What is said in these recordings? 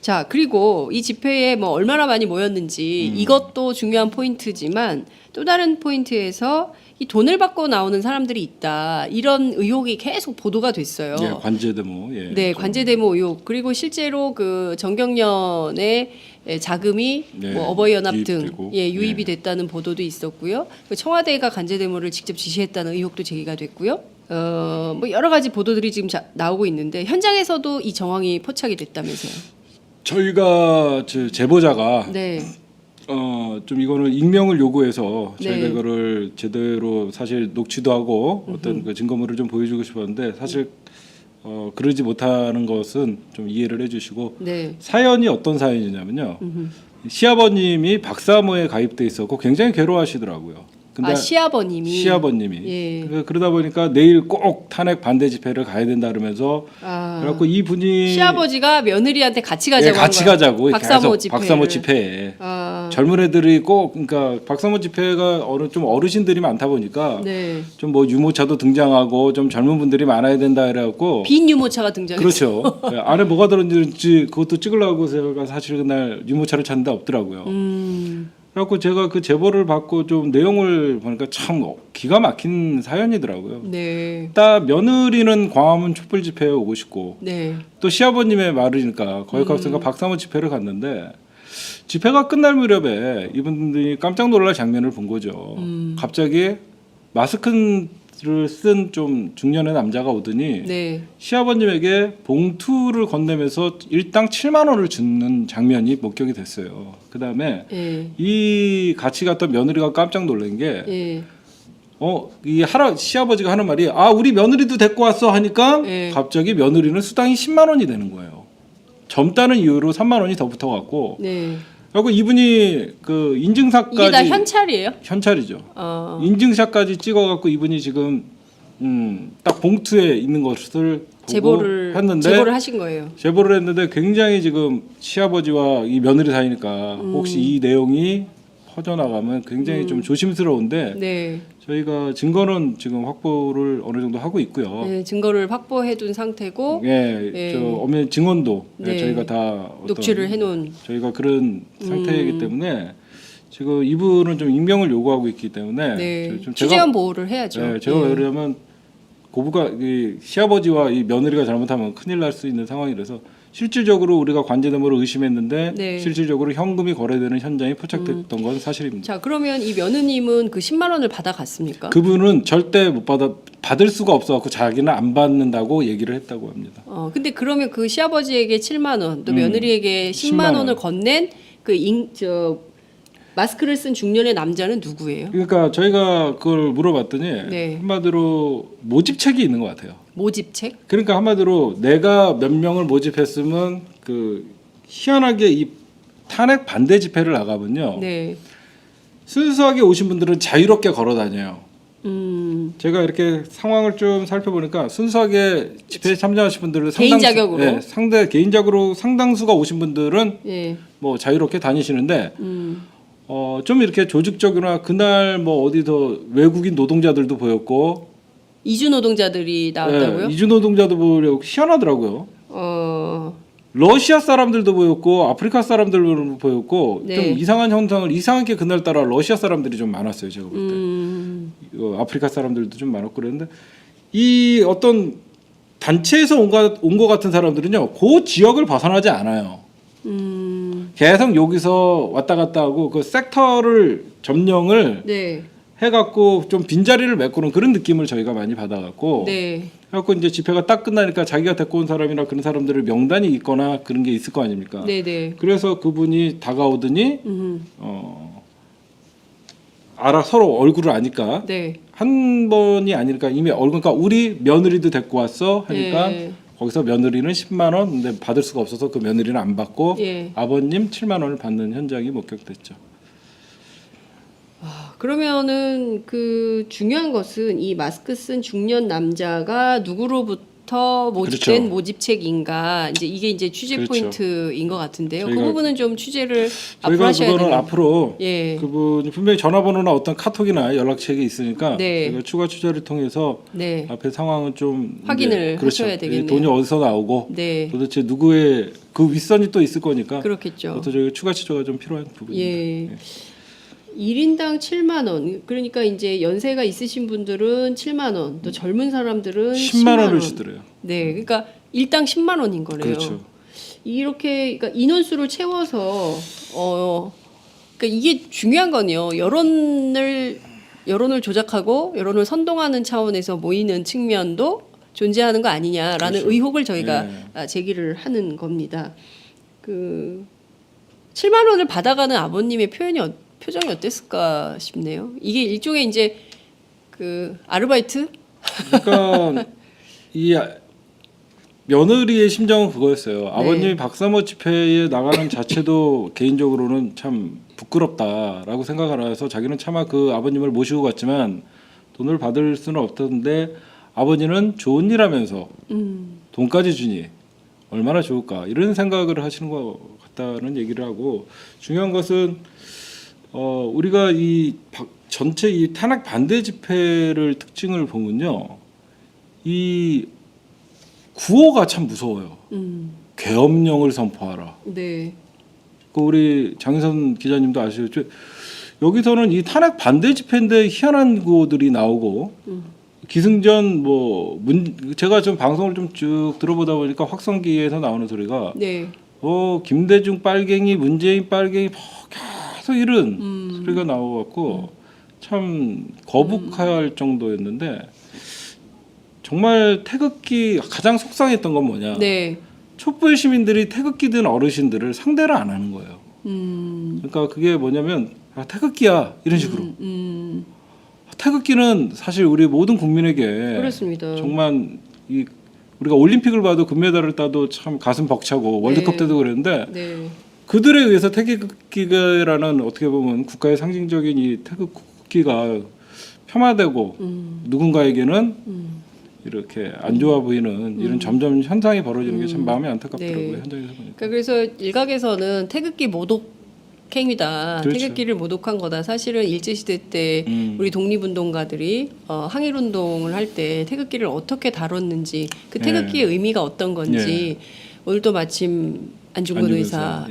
자, 그리고 이 집회에 뭐 얼마나 많이 모였는지 이것도 중요한 포인트지만 또 다른 포인트에서 이 돈을 받고 나오는 사람들이 있다. 이런 의혹이 계속 보도가 됐어요. 예, 관제 데모. 예, 네, 관제 데모 의혹. 그리고 실제로 그 정경련의 자금이 네, 뭐 어버이연합 유입되고. 등 유입이 됐다는 보도도 있었고요. 그 청와대가 관제 데모를 직접 지시했다는 의혹도 제기가 됐고요. 뭐 여러 가지 보도들이 지금 나오고 있는데 현장에서도 이 정황이 포착이 됐다면서요. 저희가 제보자가 네. 좀 이거는 익명을 요구해서 저희가 네. 이거를 제대로 사실 녹취도 하고 어떤 그 증거물을 좀 보여주고 싶었는데 사실 그러지 못하는 것은 좀 이해를 해주시고 네. 사연이 어떤 사연이냐면요. 시아버님이 박사모에 가입돼 있었고 굉장히 괴로워하시더라고요. 근데 시아버님이. 시아버님이 예. 그러다 보니까 내일 꼭 탄핵 반대 집회를 가야 된다 그러면서 그래갖고 이 분이 시아버지가 며느리한테 같이 가자고 예, 같이 한 거예요. 가자고 박사모 계속 집회를. 박사모 집회에 젊은 애들이 꼭 그러니까 박사모 집회가 좀 어르신들이 많다 보니까 네. 좀 뭐 유모차도 등장하고 좀 젊은 분들이 많아야 된다 그래갖고 빈 유모차가 등장했어요. 그렇죠. 예, 안에 뭐가 들었는지 그것도 찍으려고 제가 사실 그날 유모차를 찾는데 없더라고요. 그래갖고 제가 그 제보를 받고 좀 내용을 보니까 참 기가 막힌 사연이더라고요. 네. 딱 며느리는 광화문 촛불 집회에 오고 싶고 네. 또 시아버님의 말이니까 거기 갔으니까 박사모 집회를 갔는데 집회가 끝날 무렵에 이분들이 깜짝 놀랄 장면을 본 거죠. 갑자기 마스크를 쓴 좀 중년의 남자가 오더니 네. 시아버님에게 봉투를 건네면서 일당 7만 원을 주는 장면이 목격이 됐어요. 그다음에 예. 이 같이 갔던 며느리가 깜짝 놀란 게 예. 이 시아버지가 하는 말이 우리 며느리도 데리고 왔어 하니까 예. 갑자기 며느리는 수당이 10만 원이 되는 거예요. 젊다는 이유로 3만 원이 더 붙어갖고 네. 그리고 이분이 그 인증샷까지 이게 다 현찰이에요? 현찰이죠. 인증샷까지 찍어갖고 이분이 지금 딱 봉투에 있는 것을 보고 제보를 하신 거예요. 제보를 했는데 굉장히 지금 시아버지와 이 며느리 사이니까 혹시 이 내용이 퍼져나가면 굉장히 좀 조심스러운데 네. 저희가 증거는 지금 확보를 어느 정도 하고 있고요. 네, 증거를 확보해둔 상태고 예, 저 엄연 증언도 네. 저희가 다 어떤 녹취를 해놓은. 저희가 그런 상태이기 때문에 지금 이분은 좀 익명을 요구하고 있기 때문에 네. 좀 취재원 보호를 해야죠. 네, 제가 왜 그러냐면 고부가 이 시아버지와 이 며느리가 잘못하면 큰일 날 수 있는 상황이라서 실질적으로 우리가 관제 데모를 의심했는데 네. 실질적으로 현금이 거래되는 현장이 포착됐던 건 사실입니다. 자, 그러면 이 며느님은 그 10만 원을 받아갔습니까? 그분은 절대 못 받을 수가 없어갖고 자기는 안 받는다고 얘기를 했다고 합니다. 근데 그러면 그 시아버지에게 7만 원, 또 며느리에게 10만 원을 건넨 마스크를 쓴 중년의 남자는 누구예요? 그러니까 저희가 그걸 물어봤더니 네. 한마디로 모집책이 있는 것 같아요. 모집책? 그러니까 한마디로 내가 몇 명을 모집했으면 그 희한하게 이 탄핵 반대 집회를 나가면요. 네. 순수하게 오신 분들은 자유롭게 걸어 다녀요. 제가 이렇게 상황을 좀 살펴보니까 순수하게 집회에 참여하신 분들은 개인 자격으로? 네, 개인적으로 상당수가 오신 분들은 예. 뭐 자유롭게 다니시는데 좀 이렇게 조직적이나 그날 뭐 어디서 외국인 노동자들도 보였고 이주 노동자들이 나왔다고요? 네, 이주 노동자도 보려고 희한하더라고요. 어, 러시아 사람들도 보였고 아프리카 사람들도 보였고 네. 좀 이상한 현상을 이상하게 그날따라 러시아 사람들이 좀 많았어요. 제가 볼 때. 아프리카 사람들도 좀 많았고 그랬는데 이 어떤 단체에서 온 것 같은 사람들은요. 그 지역을 벗어나지 않아요. 계속 여기서 왔다 갔다 하고 그 섹터를 점령을 네. 해갖고 좀 빈자리를 메꾸는 그런 느낌을 저희가 많이 받아갖고 네. 그래갖고 이제 집회가 딱 끝나니까 자기가 데리고 온 사람이나 그런 사람들을 명단이 있거나 그런 게 있을 거 아닙니까? 네, 네. 그래서 그분이 다가오더니 서로 얼굴을 아니까 네. 한 번이 아니니까 이미 그러니까 우리 며느리도 데리고 왔어 하니까 네. 거기서 며느리는 10만 원 근데 받을 수가 없어서 그 며느리는 안 받고 예. 아버님 7만 원을 받는 현장이 목격됐죠. 그러면은 그 중요한 것은 이 마스크 쓴 중년 남자가 누구로부터 때부터 모집된 그렇죠. 모집책인가 이제 이게 이제 취재 그렇죠. 포인트인 것 같은데요. 그 저희가- 부분은 좀 취재를 앞으로 저희가 하셔야 그거는 되는. 앞으로 예. 그분 분명히 전화번호나 어떤 카톡이나 연락책이 있으니까 네. 저희가 추가 취재를 통해서 네. 앞에 상황은 좀 확인을 이제 그렇죠. 하셔야 되겠네요. 이 돈이 어디서 나오고 네. 도대체 누구의 그 윗선이 또 있을 거니까 그렇겠죠. 그것도 저희 추가 취재가 좀 필요한 부분입니다. 예. 1인당 7만 원. 그러니까 이제 연세가 있으신 분들은 7만 원, 또 젊은 사람들은 10만 원을 주더래요. 네. 그러니까 일당 10만 원인 거래요. 그렇죠. 이렇게 그러니까 인원수를 채워서 그러니까 이게 중요한 건요. 여론을 조작하고 여론을 선동하는 차원에서 모이는 측면도 존재하는 거 아니냐라는 그렇죠. 의혹을 저희가 제기를 하는 겁니다. 그 7만 원을 받아가는 아버님의 표정이 어땠을까 싶네요. 이게 일종의 이제 그 아르바이트? 그러니까 이 며느리의 심정은 그거였어요. 네. 아버님이 박사모 집회에 나가는 자체도 개인적으로는 참 부끄럽다라고 생각을 해서 자기는 차마 그 아버님을 모시고 갔지만 돈을 받을 수는 없던데 아버지는 좋은 일 하면서 돈까지 주니 얼마나 좋을까 이런 생각을 하시는 것 같다는 얘기를 하고 중요한 것은 우리가 전체 이 탄핵 반대 집회를 특징을 보면요. 이 구호가 참 무서워요. 계엄령을 선포하라. 네. 그 우리 장윤선 기자님도 아시죠? 여기서는 이 탄핵 반대 집회인데 희한한 구호들이 나오고 기승전 제가 좀 방송을 좀 쭉 들어보다 보니까 확성기에서 나오는 소리가 네. 김대중 빨갱이, 문재인 빨갱이 계속 이런 소리가 나와갖고 참 거북할 정도였는데 정말 태극기 가장 속상했던 건 뭐냐? 네. 촛불 시민들이 태극기 든 어르신들을 상대를 안 하는 거예요. 그러니까 그게 뭐냐면 태극기야 이런 식으로. 태극기는 사실 우리 모든 국민에게 그렇습니다. 정말 우리가 올림픽을 봐도 금메달을 따도 참 가슴 벅차고 월드컵 네. 때도 그랬는데 네. 그들에 의해서 태극기라는 어떻게 보면 국가의 상징적인 이 태극기가 폄하되고 누군가에게는 이렇게 안 좋아 보이는 이런 점점 현상이 벌어지는 게 참 마음이 안타깝더라고요. 네. 현장에서 보니까. 그러니까 그래서 일각에서는 태극기 모독행위다. 그렇죠. 태극기를 모독한 거다. 사실은 일제시대 때 우리 독립운동가들이 항일운동을 할 때 태극기를 어떻게 다뤘는지 그 태극기의 의미가 어떤 건지 오늘도 마침 안중근 의사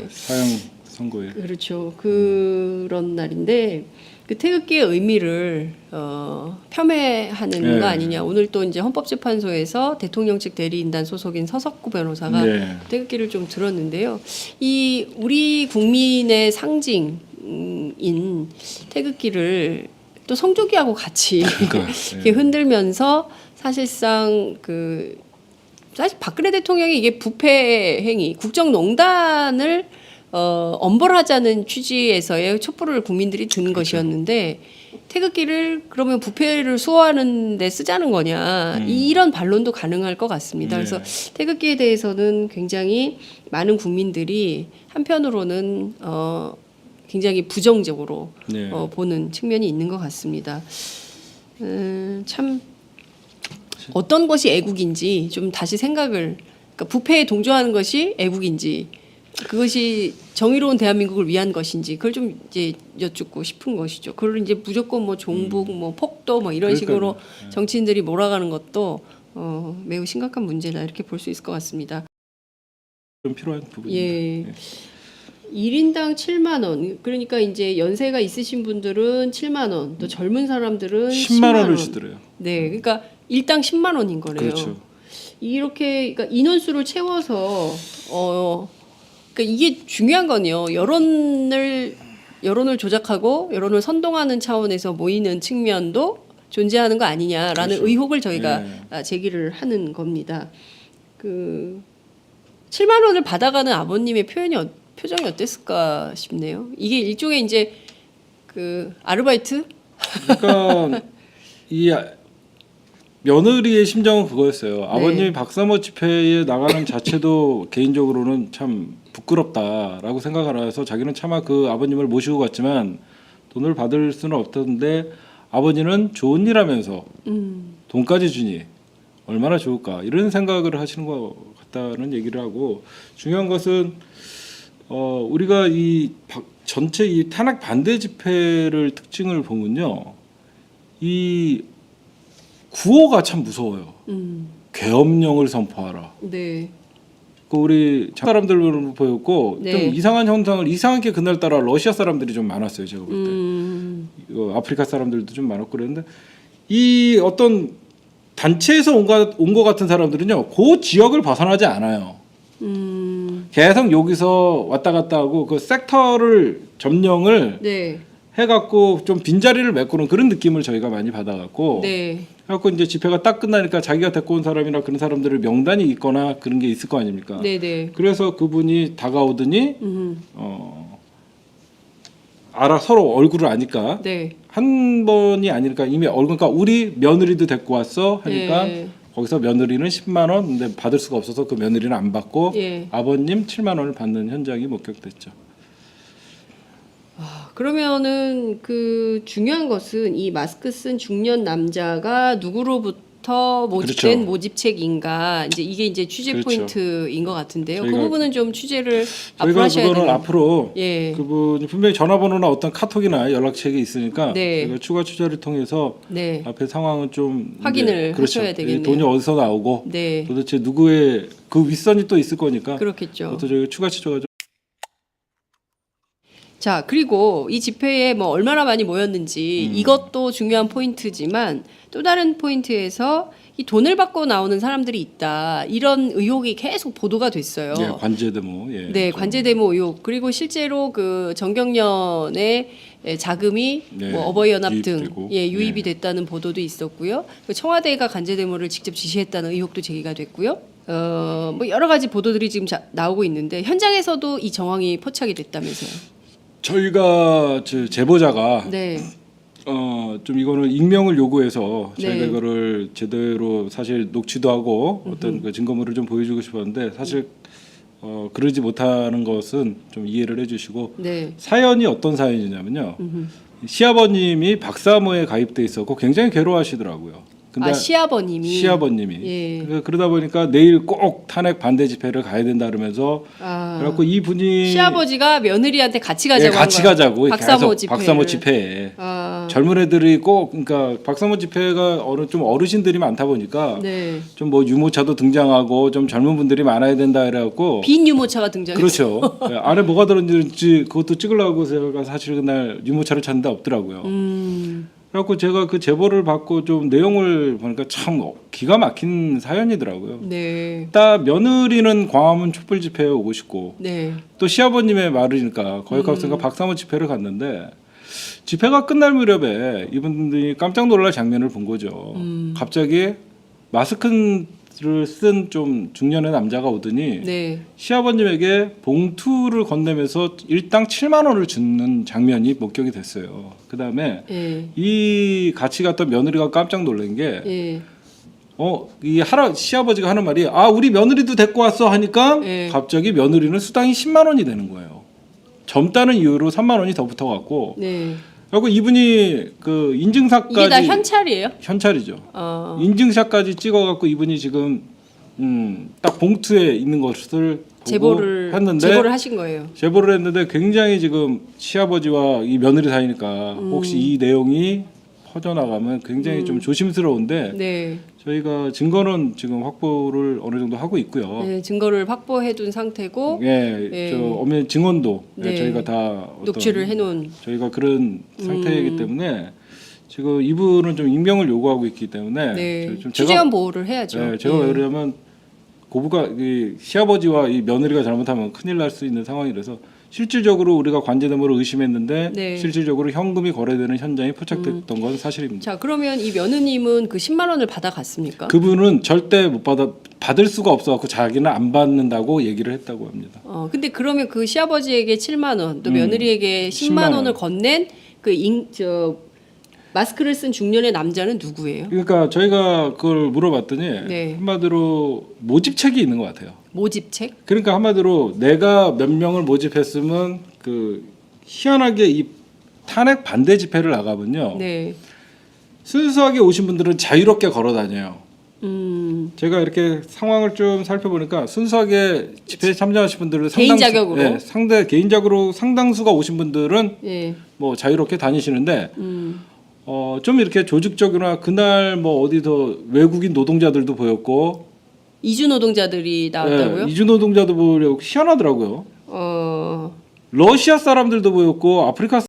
사형 선고에 그렇죠. 그런 날인데 그 태극기의 의미를 폄훼하는 거 아니냐. 오늘 또 이제 헌법재판소에서 대통령 측 대리인단 소속인 서석구 변호사가 태극기를 좀 들었는데요. 이 우리 국민의 상징인 태극기를 또 성조기하고 같이 이렇게 흔들면서 사실상 사실 박근혜 대통령이 이게 부패 행위, 국정농단을 엄벌하자는 취지에서의 촛불을 국민들이 든 것이었는데 태극기를 그러면 부패를 수호하는 데 쓰자는 거냐 이런 반론도 가능할 것 같습니다. 그래서 태극기에 대해서는 굉장히 많은 국민들이 한편으로는 굉장히 부정적으로 보는 측면이 있는 것 같습니다. 참 어떤 것이 애국인지 좀 다시 그러니까 부패에 동조하는 것이 애국인지 그것이 정의로운 대한민국을 위한 것인지 그걸 좀 이제 여쭙고 싶은 것이죠. 그걸 이제 무조건 종북, 폭도 이런 식으로 정치인들이 몰아가는 것도 매우 심각한 문제다 이렇게 볼 수 있을 것 같습니다. 좀 필요한 부분입니다. 예. 1인당 7만 원. 그러니까 이제 연세가 있으신 분들은 7만 원, 또 젊은 사람들은 10만 원을 주더래요. 네. 그러니까 일당 10만 원인 거래요. 그렇죠. 이렇게 그러니까 인원수를 채워서 그러니까 이게 중요한 건요. 여론을 조작하고 여론을 선동하는 차원에서 모이는 측면도 존재하는 거 아니냐라는 그렇죠. 의혹을 저희가 제기를 하는 겁니다. 그 7만 원을 받아가는 아버님의 표정이 어땠을까 싶네요. 이게 일종의 이제 그 아르바이트? 그러니까 이 며느리의 심정은 그거였어요. 아버님이 박사모 집회에 나가는 자체도 개인적으로는 참 부끄럽다라고 생각을 해서 자기는 차마 그 아버님을 모시고 갔지만 돈을 받을 수는 없던데 아버지는 좋은 일 하면서 돈까지 주니 얼마나 좋을까 이런 생각을 하시는 것 같다는 얘기를 하고 중요한 것은 우리가 전체 이 탄핵 반대 집회를 특징을 보면요. 이 구호가 참 무서워요. 계엄령을 선포하라. 네. 그 우리 사람들로 보였고 네. 좀 이상한 현상을 이상하게 그날따라 러시아 사람들이 좀 많았어요. 제가 볼 때. 아프리카 사람들도 좀 많았고 그랬는데 이 어떤 단체에서 온 것 같은 사람들은요. 그 지역을 벗어나지 않아요. 계속 여기서 왔다 갔다 하고 그 섹터를 점령을 네. 해갖고 좀 빈자리를 메꾸는 그런 느낌을 저희가 많이 받아갖고 네. 그래갖고 이제 집회가 딱 끝나니까 자기가 데리고 온 사람이나 그런 사람들을 명단이 있거나 그런 게 있을 거 아닙니까? 네. 네. 그래서 그분이 다가오더니 서로 얼굴을 아니까 네. 한 번이 아니니까 이미 그러니까 우리 며느리도 데리고 왔어 하니까 예. 거기서 며느리는 10만 원 근데 받을 수가 없어서 그 며느리는 안 받고 예. 아버님 7만 원을 받는 현장이 목격됐죠. 그러면은 그 중요한 것은 이 마스크 쓴 중년 남자가 누구로부터 모집된 그렇죠. 모집책인가 이제 이게 이제 취재 그렇죠. 포인트인 것 같은데요. 그 저희가- 부분은 좀 취재를 앞으로 저희가 하셔야 그거는 되는. 앞으로 예. 그분이 분명히 전화번호나 어떤 카톡이나 연락책이 있으니까 네. 저희가 추가 취재를 통해서 네. 앞에 상황은 좀 확인을 이제 그렇죠. 하셔야 되겠네요. 이 돈이 어디서 나오고 네. 도대체 누구의 그 윗선이 또 있을 거니까 그렇겠죠. 그것도 저희가 추가 취재가 좀 자, 그리고 이 집회에 뭐 얼마나 많이 모였는지 이것도 중요한 포인트지만 또 다른 포인트에서 이 돈을 받고 나오는 사람들이 있다. 이런 의혹이 계속 보도가 됐어요. 예, 관제 데모. 예, 네, 좀 관제 데모 의혹. 그리고 실제로 그 정경련의 자금이 네, 뭐 어버이연합 등 유입되고. 유입이 네. 됐다는 보도도 있었고요. 그 청와대가 관제 데모를 직접 지시했다는 의혹도 제기가 됐고요. 뭐 여러 가지 보도들이 지금 나오고 있는데 현장에서도 이 정황이 포착이 됐다면서요. 저희가 제보자가 네. 좀 이거는 익명을 요구해서 저희가 네. 이거를 제대로 사실 녹취도 하고 어떤 그 증거물을 좀 보여주고 싶었는데 사실 그러지 못하는 것은 좀 이해를 해주시고 네. 사연이 어떤 사연이냐면요. 시아버님이 박사모에 가입돼 있었고 굉장히 괴로워하시더라고요. 근데 시아버님이. 시아버님이 예. 그러다 보니까 내일 꼭 탄핵 반대 집회를 가야 된다 그러면서 그래갖고 이 분이 시아버지가 며느리한테 같이 가자고 예, 한 같이 거야. 가자고 박사모 계속 집회를. 박사모 집회에 젊은 애들이 꼭 그러니까 박사모 집회가 좀 어르신들이 많다 보니까 네. 좀 뭐 유모차도 등장하고 좀 젊은 분들이 많아야 된다 그래갖고 빈 유모차가 등장했어요. 그렇죠. 예, 안에 뭐가 들었는지 그것도 찍으려고 제가 사실 그날 유모차를 찾는데 없더라고요. 그래갖고 제가 그 제보를 받고 좀 내용을 보니까 참 기가 막힌 사연이더라고요. 네. 딱 며느리는 광화문 촛불 집회에 오고 싶고 네. 또 시아버님의 말이니까 거기 가서 박사모 집회를 갔는데 집회가 끝날 무렵에 이분들이 깜짝 놀랄 장면을 본 거죠. 갑자기 마스크를 쓴 좀 중년의 남자가 오더니 네. 시아버님에게 봉투를 건네면서 일당 7만 원을 주는 장면이 목격이 됐어요. 그다음에 예. 이 같이 갔던 며느리가 깜짝 놀란 게 예. 이 시아버지가 하는 말이 우리 며느리도 데리고 왔어 하니까 예. 갑자기 며느리는 수당이 10만 원이 되는 거예요. 젊다는 이유로 3만 원이 더 붙어갖고 네. 그리고 이분이 그 인증샷까지 이게 다 현찰이에요? 현찰이죠. 인증샷까지 찍어갖고 이분이 지금 딱 봉투에 있는 것을 보고 제보를 하신 거예요. 제보를 했는데 굉장히 지금 시아버지와 이 며느리 사이니까 혹시 이 내용이 퍼져나가면 굉장히 좀 조심스러운데 네. 저희가 증거는 지금 확보를 어느 정도 하고 있고요. 네, 증거를 확보해둔 상태고 예, 예. 저 엄연 증언도 네. 저희가 다 녹취를 해놓은. 저희가 그런 상태이기 때문에 지금 이분은 좀 익명을 요구하고 있기 때문에 네. 좀 취재원 보호를 해야죠. 네, 제가 예. 왜 그러냐면 고부가 이 시아버지와 이 며느리가 잘못하면 큰일 날 수 있는 상황이라서 실질적으로 우리가 관제대모를 의심했는데 네. 실질적으로 현금이 거래되는 현장이 포착됐던 건 사실입니다. 자, 그러면 이 며느님은 그 10만 원을 받아갔습니까? 그분은 절대 못 받을 수가 없어갖고 자기는 안 받는다고 얘기를 했다고 합니다. 근데 그러면 그 시아버지에게 7만 원, 또 며느리에게 10만 원을 건넨 마스크를 쓴 중년의 남자는 누구예요? 그러니까 저희가 그걸 물어봤더니 네. 한마디로 모집책이 있는 것 같아요. 모집책? 그러니까 한마디로 내가 몇 명을 모집했으면 그 희한하게 이 탄핵 반대 집회를 나가면요. 네. 순수하게 오신 분들은 자유롭게 걸어 다녀요. 제가 이렇게 상황을 좀 살펴보니까 순수하게 집회에 참여하신 분들은 개인 자격으로? 예, 개인적으로 상당수가 오신 분들은 예. 뭐 자유롭게 다니시는데 좀 이렇게 조직적이나 그날 뭐 어디서 외국인 노동자들도 보였고 이주 노동자들이 나왔다고요? 예, 이주 노동자도 보려고 희한하더라고요. 어. 러시아 사람들도 보였고 아프리카